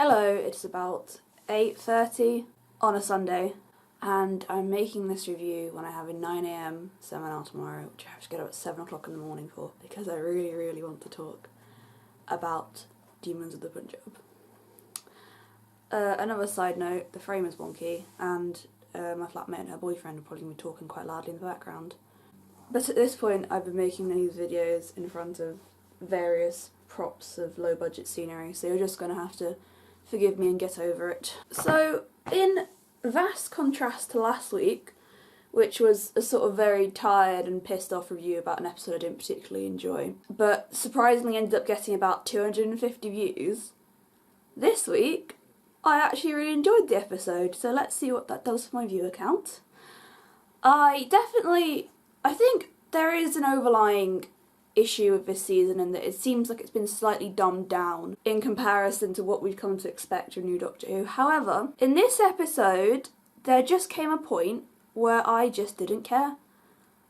Hello, it's about 8:30 on a Sunday, and I'm making this review when I have a 9 a.m. seminar tomorrow, which I have to get up at 7 o'clock in the morning for, because I really want to talk about Demons of the Punjab. Another side note, the frame is wonky, and my flatmate and her boyfriend are probably going to be talking quite loudly in the background. But at this point, I've been making these videos in front of various props of low-budget scenery, so you're just going to have to forgive me and get over it. So, in vast contrast to last week, which was a sort of very tired and pissed off review about an episode I didn't particularly enjoy, but surprisingly ended up getting about 250 views, this week I actually really enjoyed the episode, so let's see what that does for my viewer count. I think there is an overlying issue with this season in that it seems like it's been slightly dumbed down in comparison to what we've come to expect from new Doctor Who. However, in this episode, there just came a point where I just didn't care.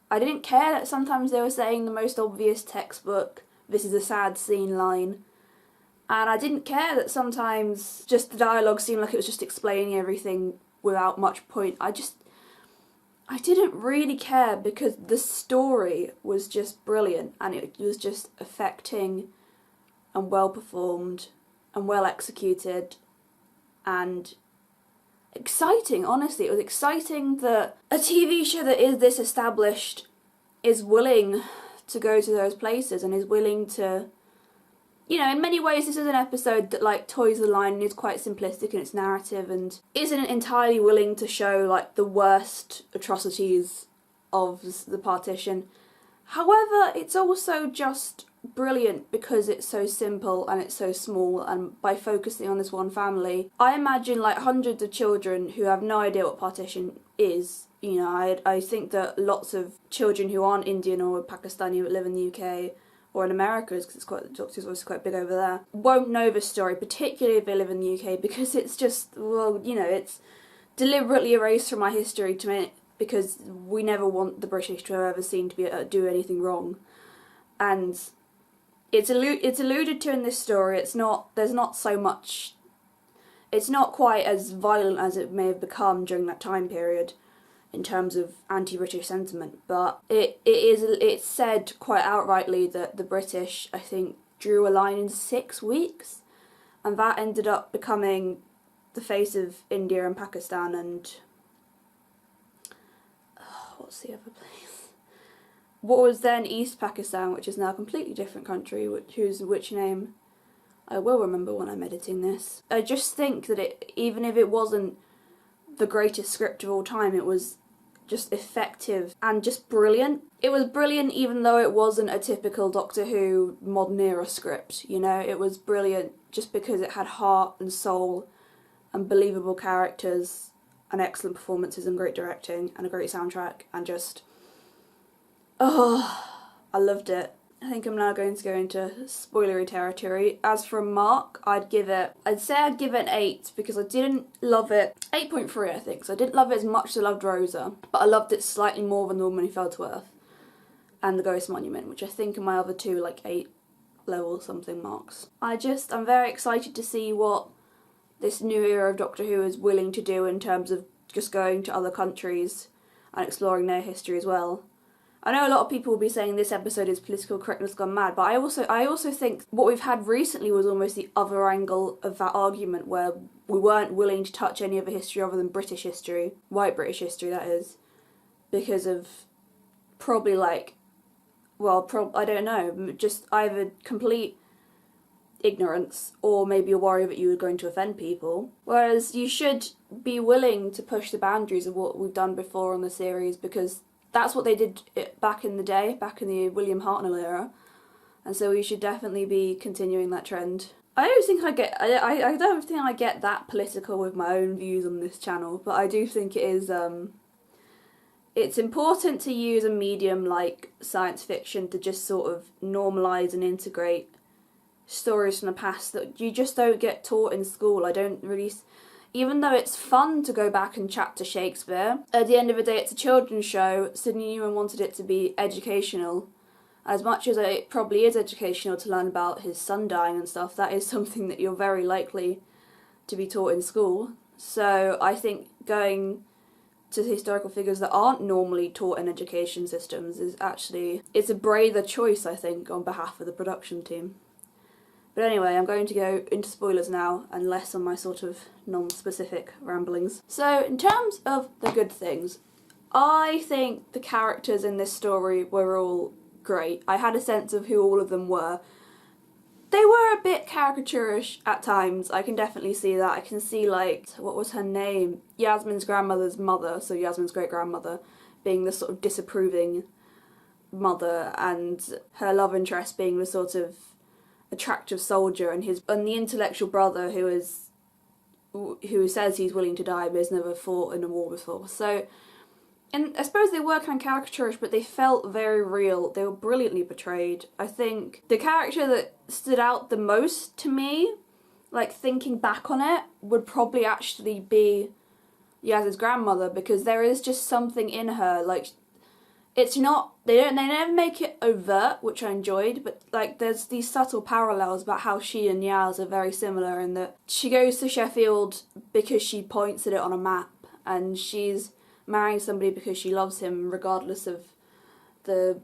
I didn't care that sometimes they were saying the most obvious textbook, "this is a sad scene" line. And I didn't care that sometimes just the dialogue seemed like it was just explaining everything without much point. I didn't really care because the story was just brilliant and it was just affecting and well performed and well executed and exciting, honestly. It was exciting that a TV show that is this established is willing to go to those places and is willing to, you know, in many ways this is an episode that like toys the line and is quite simplistic in its narrative and isn't entirely willing to show like the worst atrocities of the partition. However, it's also just brilliant because it's so simple and it's so small, and by focusing on this one family, I imagine like hundreds of children who have no idea what partition is. You know, I think that lots of children who aren't Indian or Pakistani but live in the UK or in America, because the Doctor's obviously quite big over there, won't know this story, particularly if they live in the UK, because it's just, well, you know, it's deliberately erased from our history to make, because we never want the British to have ever seen to do anything wrong. And it's alluded to in this story. There's not so much, it's not quite as violent as it may have become during that time period in terms of anti-British sentiment, but it's said quite outrightly that the British, I think, drew a line in 6 weeks, and that ended up becoming the face of India and Pakistan and what's the other place? What was then East Pakistan, which is now a completely different country, which name I will remember when I'm editing this. I just think that even if it wasn't the greatest script of all time, it was just effective and just brilliant. It was brilliant even though it wasn't a typical Doctor Who modern era script, you know. It was brilliant just because it had heart and soul and believable characters and excellent performances and great directing and a great soundtrack and just, I loved it. I think I'm now going to go into spoilery territory. As for a mark, I'd say I'd give it an 8 because I didn't love it. 8.3 I think, so I didn't love it as much as I loved Rosa, but I loved it slightly more than The Woman Who Fell to Earth and The Ghost Monument, which I think are my other two like 8 level something marks. I'm very excited to see what this new era of Doctor Who is willing to do in terms of just going to other countries and exploring their history as well. I know a lot of people will be saying this episode is political correctness gone mad, but I also think what we've had recently was almost the other angle of that argument, where we weren't willing to touch any other history other than British history, white British history that is, because of probably like, I don't know, just either complete ignorance or maybe a worry that you were going to offend people. Whereas you should be willing to push the boundaries of what we've done before on the series, because that's what they did back in the day, back in the William Hartnell era, and so we should definitely be continuing that trend. I don't think I get that political with my own views on this channel, but I do think it is, it's important to use a medium like science fiction to just sort of normalise and integrate stories from the past that you just don't get taught in school. Even though it's fun to go back and chat to Shakespeare, at the end of the day it's a children's show. Sidney Newman wanted it to be educational. As much as it probably is educational to learn about his son dying and stuff, that is something that you're very likely to be taught in school. So I think going to historical figures that aren't normally taught in education systems is actually, it's a braver choice, I think, on behalf of the production team. But anyway, I'm going to go into spoilers now and less on my sort of non-specific ramblings. So in terms of the good things, I think the characters in this story were all great. I had a sense of who all of them were. They were a bit caricaturish at times, I can definitely see that. I can see, like, what was her name? Yasmin's grandmother's mother, so Yasmin's great-grandmother, being the sort of disapproving mother, and her love interest being the sort of attractive soldier, and the intellectual brother who says he's willing to die but has never fought in a war before. So, and I suppose they were kind of caricaturish, but they felt very real. They were brilliantly portrayed. I think the character that stood out the most to me, like thinking back on it, would probably actually be Yaz's grandmother, because there is just something in her, like, it's not, they never make it overt, which I enjoyed, but like there's these subtle parallels about how she and Yaz are very similar, in that she goes to Sheffield because she points at it on a map, and she's marrying somebody because she loves him, regardless of the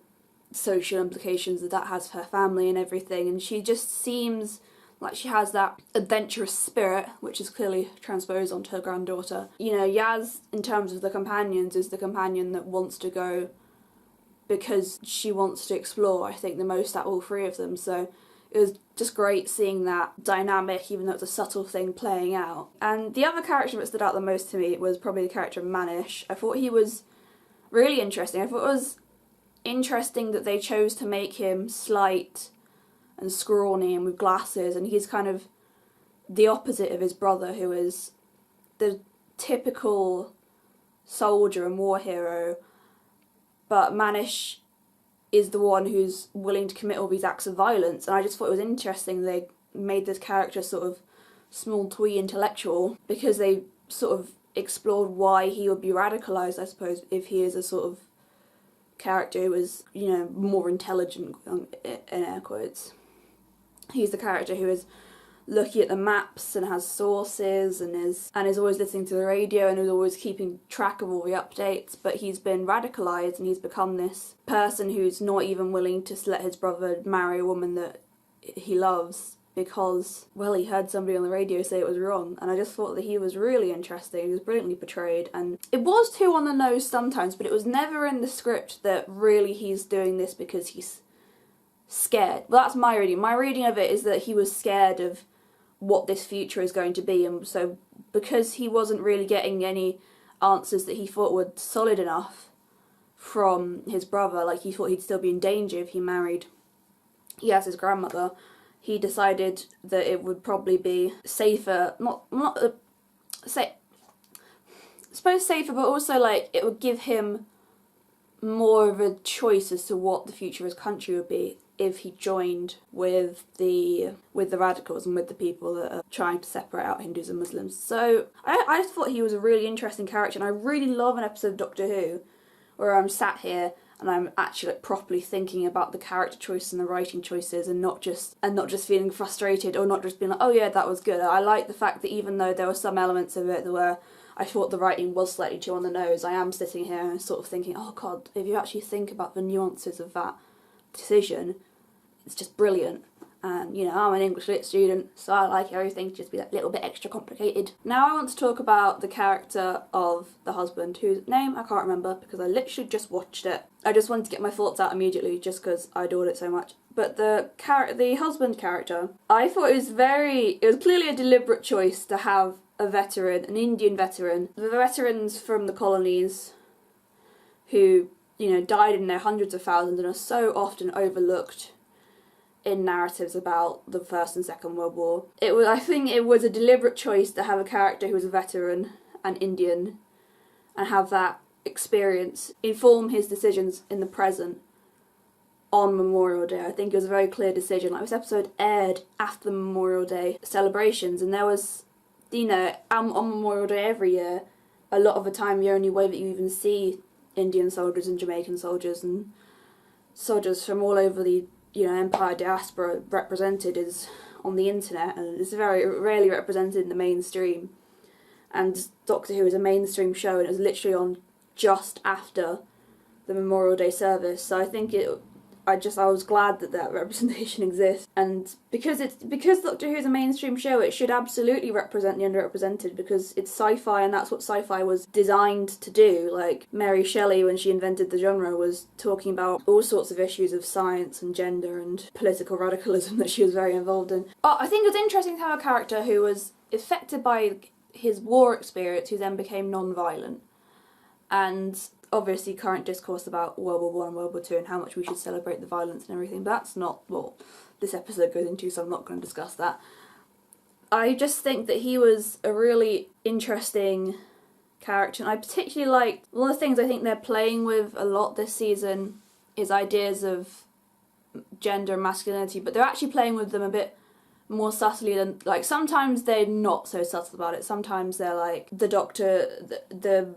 social implications that has for her family and everything, and she just seems like she has that adventurous spirit, which is clearly transposed onto her granddaughter. You know, Yaz, in terms of the companions, is the companion that wants to go because she wants to explore, I think, the most out of all three of them. So it was just great seeing that dynamic, even though it's a subtle thing, playing out. And the other character that stood out the most to me was probably the character of Manish. I thought he was really interesting. I thought it was interesting that they chose to make him slight and scrawny and with glasses, and he's kind of the opposite of his brother, who is the typical soldier and war hero, but Manish is the one who's willing to commit all these acts of violence. And I just thought it was interesting they made this character sort of small twee intellectual, because they sort of explored why he would be radicalised, I suppose, if he is a sort of character who is, you know, more intelligent, in air quotes. He's the character who is looking at the maps and has sources and is always listening to the radio and is always keeping track of all the updates, but he's been radicalised and he's become this person who's not even willing to let his brother marry a woman that he loves because, well, he heard somebody on the radio say it was wrong. And I just thought that he was really interesting. He was brilliantly portrayed, and it was too on the nose sometimes, but it was never in the script that really he's doing this because he's scared. Well, that's my reading. My reading of it is that he was scared of what this future is going to be, and so because he wasn't really getting any answers that he thought were solid enough from his brother, like he thought he'd still be in danger if he married his grandmother, he decided that it would probably be safer, I suppose safer, but also like it would give him more of a choice as to what the future of his country would be if he joined with the radicals and with the people that are trying to separate out Hindus and Muslims. So I just thought he was a really interesting character, and I really love an episode of Doctor Who where I'm sat here and I'm actually like properly thinking about the character choices and the writing choices, and not just feeling frustrated or not just being like, oh yeah, that was good. I like the fact that even though there were some elements of it that were, I thought the writing was slightly too on the nose, I am sitting here and sort of thinking, oh god, if you actually think about the nuances of that decision, it's just brilliant. And, you know, I'm an English lit student, so I like everything to just be a little bit extra complicated. Now I want to talk about the character of the husband, whose name I can't remember because I literally just watched it. I just wanted to get my thoughts out immediately just because I adored it so much. But the husband character, I thought it was clearly a deliberate choice to have a veteran, an Indian veteran. The veterans from the colonies who, you know, died in their hundreds of thousands and are so often overlooked in narratives about the First and Second World War. I think it was a deliberate choice to have a character who was a veteran and Indian and have that experience inform his decisions in the present on Memorial Day. I think it was a very clear decision. Like, this episode aired after the Memorial Day celebrations, and there was, you know, on Memorial Day every year, a lot of the time the only way that you even see Indian soldiers and Jamaican soldiers and soldiers from all over the, you know, Empire diaspora represented is on the internet, and it's very rarely represented in the mainstream. And Doctor Who is a mainstream show, and it was literally on just after the Memorial Day service. So I think I was glad that representation exists, and because Doctor Who is a mainstream show, it should absolutely represent the underrepresented, because it's sci-fi, and that's what sci-fi was designed to do. Like Mary Shelley, when she invented the genre, was talking about all sorts of issues of science and gender and political radicalism that she was very involved in. I think it was interesting to have a character who was affected by his war experience, who then became non-violent, and obviously current discourse about World War I and World War II and how much we should celebrate the violence and everything, but that's not what this episode goes into, so I'm not going to discuss that. I just think that he was a really interesting character, and I particularly liked, one of the things I think they're playing with a lot this season is ideas of gender and masculinity, but they're actually playing with them a bit more subtly than, like, sometimes they're not so subtle about it. Sometimes they're like, the Doctor, the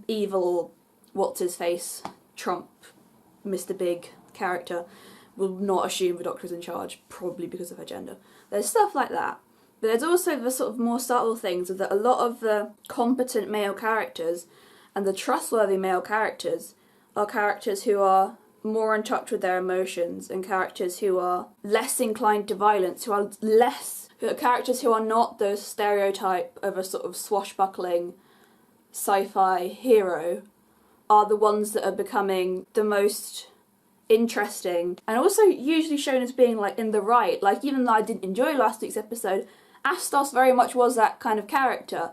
evil what's-his-face, Trump, Mr. Big character will not assume the Doctor's in charge, probably because of her gender. There's stuff like that. But there's also the sort of more subtle things of that a lot of the competent male characters and the trustworthy male characters are characters who are more in touch with their emotions, and characters who are less inclined to violence, who are characters who are not the stereotype of a sort of swashbuckling sci-fi hero, are the ones that are becoming the most interesting, and also usually shown as being like in the right. Like, even though I didn't enjoy last week's episode, Astos very much was that kind of character.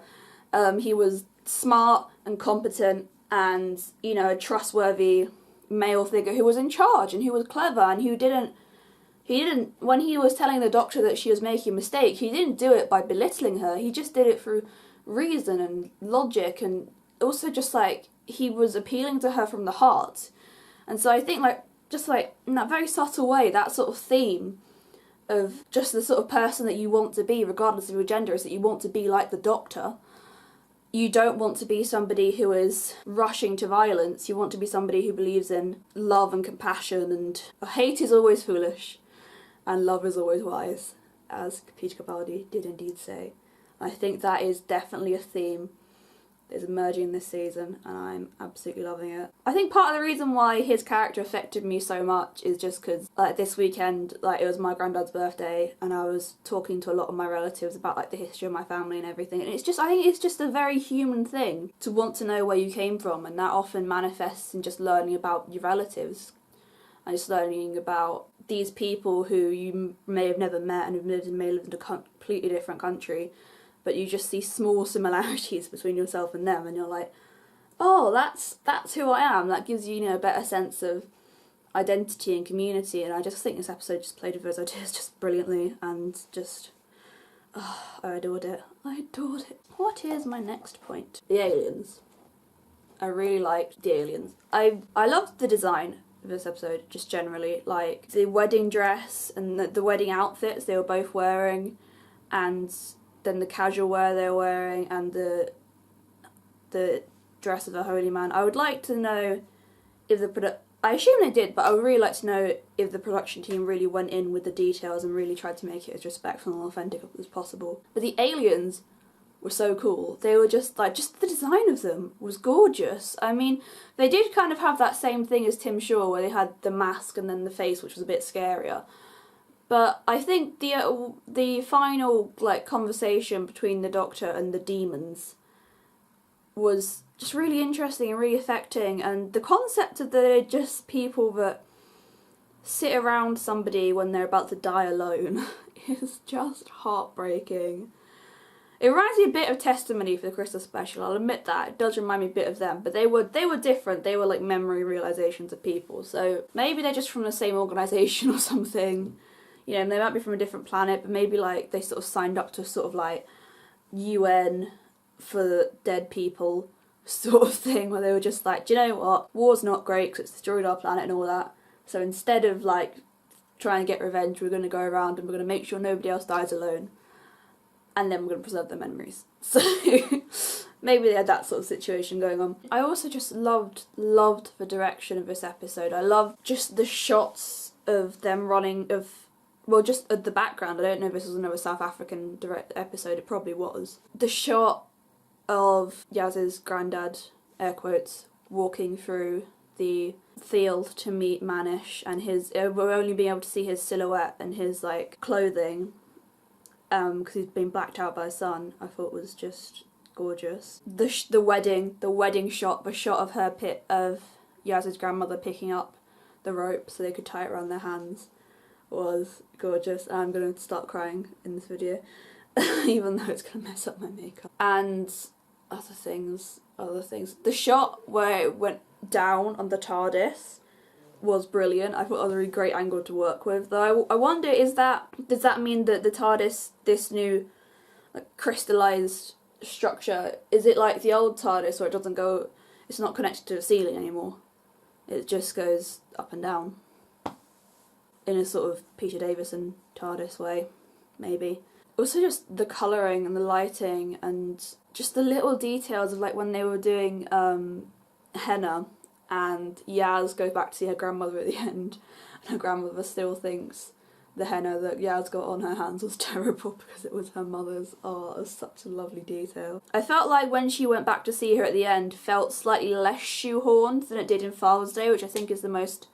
He was smart and competent and, you know, a trustworthy male figure who was in charge and who was clever, and who didn't, when he was telling the Doctor that she was making a mistake, he didn't do it by belittling her, he just did it through reason and logic, and also just like, he was appealing to her from the heart. And so I think, like, just like in that very subtle way, that sort of theme of just the sort of person that you want to be, regardless of your gender, is that you want to be like the Doctor. You don't want to be somebody who is rushing to violence. You want to be somebody who believes in love and compassion, and hate is always foolish and love is always wise, as Peter Capaldi did indeed say. I think that is definitely a theme that is emerging this season, and I'm absolutely loving it. I think part of the reason why his character affected me so much is just because, like, this weekend, like, it was my granddad's birthday, and I was talking to a lot of my relatives about, like, the history of my family and everything, and it's just, I think it's just a very human thing to want to know where you came from, and that often manifests in just learning about your relatives, and just learning about these people who you may have never met and may live in a completely different country, but you just see small similarities between yourself and them, and you're like, oh, that's who I am. That gives you, you know, a better sense of identity and community, and I just think this episode just played with those ideas just brilliantly, and just, I adored it. I adored it. What is my next point? The aliens. I really liked the aliens. I loved the design of this episode, just generally. Like, the wedding dress and the wedding outfits they were both wearing, and then the casual wear they were wearing, and the dress of a holy man. I would like to know if I assume they did, but I would really like to know if the production team really went in with the details and really tried to make it as respectful and authentic as possible. But the aliens were so cool. They were just the design of them was gorgeous. I mean, they did kind of have that same thing as Tim Shaw, where they had the mask and then the face, which was a bit scarier. But I think the final, like, conversation between the Doctor and the demons was just really interesting and really affecting, and the concept of they're just people that sit around somebody when they're about to die alone is just heartbreaking. It reminds me a bit of Testimony for the Christmas special, I'll admit that. It does remind me a bit of them, but they were different. They were like memory realizations of people, so maybe they're just from the same organisation or something. You know, they might be from a different planet, but maybe, like, they sort of signed up to sort of, like, UN for dead people sort of thing, where they were just like, do you know what, war's not great because it's destroyed our planet and all that, so instead of, like, trying to get revenge, we're going to go around and we're going to make sure nobody else dies alone, and then we're going to preserve their memories. So maybe they had that sort of situation going on. I also just loved the direction of this episode. I loved just the shots of them running well, just the background, I don't know if this was another South African direct episode, it probably was. The shot of Yaz's granddad, air quotes, walking through the field to meet Manish, and we're only being able to see his silhouette and his like clothing, because he's been blacked out by the sun, I thought was just gorgeous. The wedding shot, the shot of of Yaz's grandmother picking up the rope so they could tie it around their hands, was gorgeous. And I'm gonna start crying in this video, even though it's gonna mess up my makeup. And other things. The shot where it went down on the TARDIS was brilliant. I thought that was a really great angle to work with. Though I wonder, does that mean that the TARDIS, this new like, crystallized structure, is it like the old TARDIS where it's not connected to the ceiling anymore? It just goes up and down in a sort of Peter Davison TARDIS way, maybe. Also just the colouring and the lighting and just the little details of like when they were doing henna and Yaz goes back to see her grandmother at the end, and her grandmother still thinks the henna that Yaz got on her hands was terrible because it was her mother's. Oh, it was such a lovely detail. I felt like when she went back to see her at the end felt slightly less shoehorned than it did in Father's Day, which I think is the most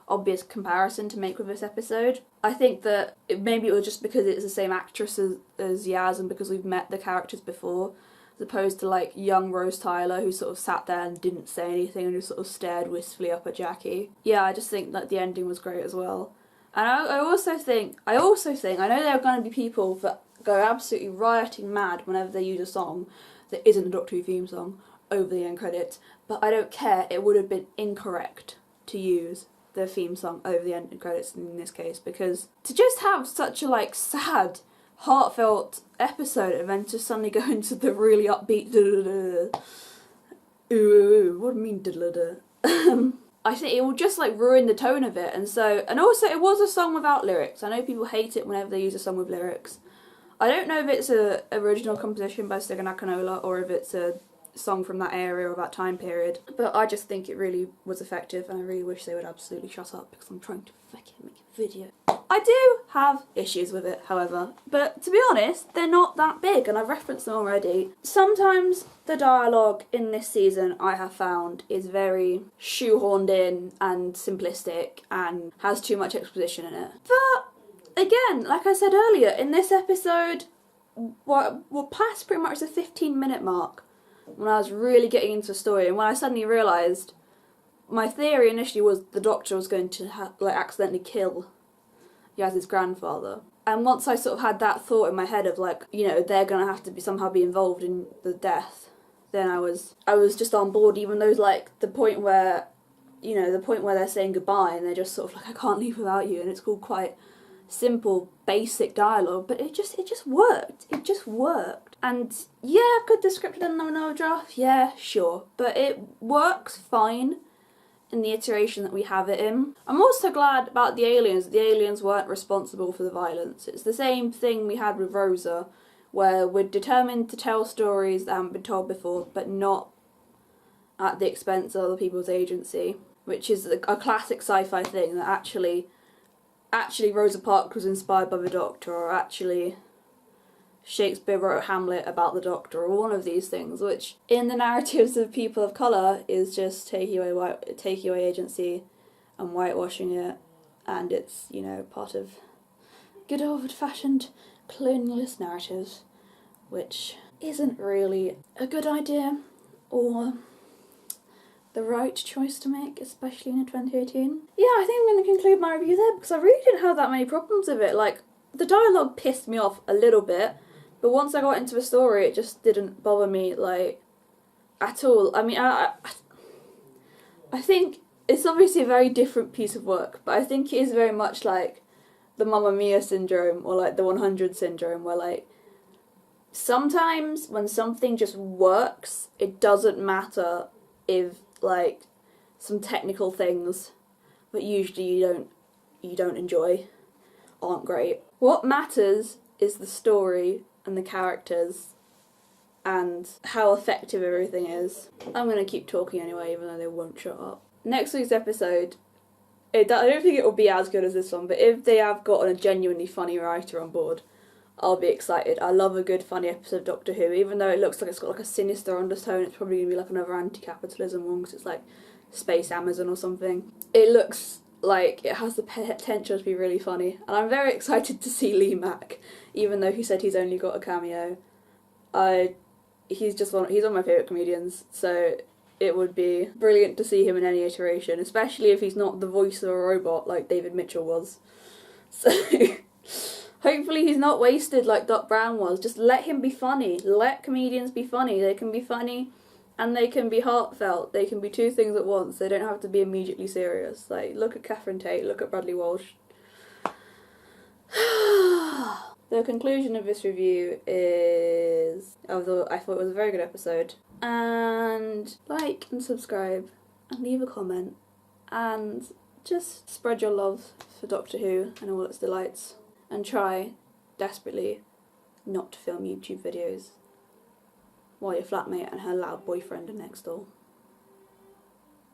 obvious comparison to make with this episode. I think that maybe it was just because it's the same actress as Yaz and because we've met the characters before, as opposed to like young Rose Tyler who sort of sat there and didn't say anything and just sort of stared wistfully up at Jackie. Yeah, I just think that the ending was great as well. And I also think, I know there are going to be people that go absolutely rioting mad whenever they use a song that isn't a Doctor Who theme song over the end credits, but I don't care, it would have been incorrect to use the theme song over the end credits in this case, because to just have such a like sad, heartfelt episode and then to suddenly go into the really upbeat what do you mean I think it will just like ruin the tone of it, and also it was a song without lyrics. I know people hate it whenever they use a song with lyrics. I don't know if it's a original composition by Sigur Nakanola or if it's a song from that area or that time period, but I just think it really was effective, and I really wish they would absolutely shut up because I'm trying to fucking make a video. I do have issues with it, however, but to be honest, they're not that big, and I've referenced them already. Sometimes the dialogue in this season, I have found, is very shoehorned in and simplistic and has too much exposition in it. But again, like I said earlier, in this episode, we're past pretty much the 15-minute mark when I was really getting into the story, and when I suddenly realised, my theory initially was the Doctor was going to accidentally kill Yaz's grandfather. And once I sort of had that thought in my head of like, you know, they're going to have to somehow be involved in the death, then I was just on board, even though like the point where they're saying goodbye and they're just sort of like, I can't leave without you, and it's all quite simple, basic dialogue, but it just worked. It just worked. And yeah, could the script have done another draft? Yeah, sure. But it works fine in the iteration that we have it in. I'm also glad about the aliens, that the aliens weren't responsible for the violence. It's the same thing we had with Rosa, where we're determined to tell stories that haven't been told before, but not at the expense of other people's agency, which is a classic sci-fi thing, that actually Rosa Parks was inspired by the Doctor, or actually Shakespeare wrote Hamlet about the Doctor, or one of these things, which in the narratives of people of colour is just taking away agency and whitewashing it, and it's, you know, part of good old-fashioned colonialist narratives, which isn't really a good idea or the right choice to make, especially in 2018. Yeah, I think I'm going to conclude my review there, because I really didn't have that many problems with it. Like, the dialogue pissed me off a little bit, but once I got into the story, it just didn't bother me, like, at all. I mean, I think it's obviously a very different piece of work, but I think it is very much like the Mamma Mia syndrome, or like the 100 syndrome, where, like, sometimes when something just works, it doesn't matter if, like, some technical things that usually you don't enjoy aren't great. What matters is the story and the characters and how effective everything is. I'm going to keep talking anyway, even though they won't shut up. Next week's episode I don't think it will be as good as this one, but if they have gotten a genuinely funny writer on board, I'll be excited. I love a good funny episode of Doctor Who, even though it looks like it's got like a sinister undertone. It's probably going to be like another anti-capitalism one because it's like Space Amazon or something. It looks like it has the potential to be really funny, and I'm very excited to see Lee Mack, even though he said he's only got a cameo. He's one of my favourite comedians, so it would be brilliant to see him in any iteration, especially if he's not the voice of a robot like David Mitchell was. So hopefully he's not wasted like Doc Brown was. Just let him be funny. Let comedians be funny. They can be funny and they can be heartfelt. They can be two things at once. They don't have to be immediately serious. Like, look at Catherine Tate, look at Bradley Walsh. The conclusion of this review is, although I thought it was a very good episode, and like and subscribe and leave a comment and just spread your love for Doctor Who and all its delights, and try desperately not to film YouTube videos while your flatmate and her loud boyfriend are next door.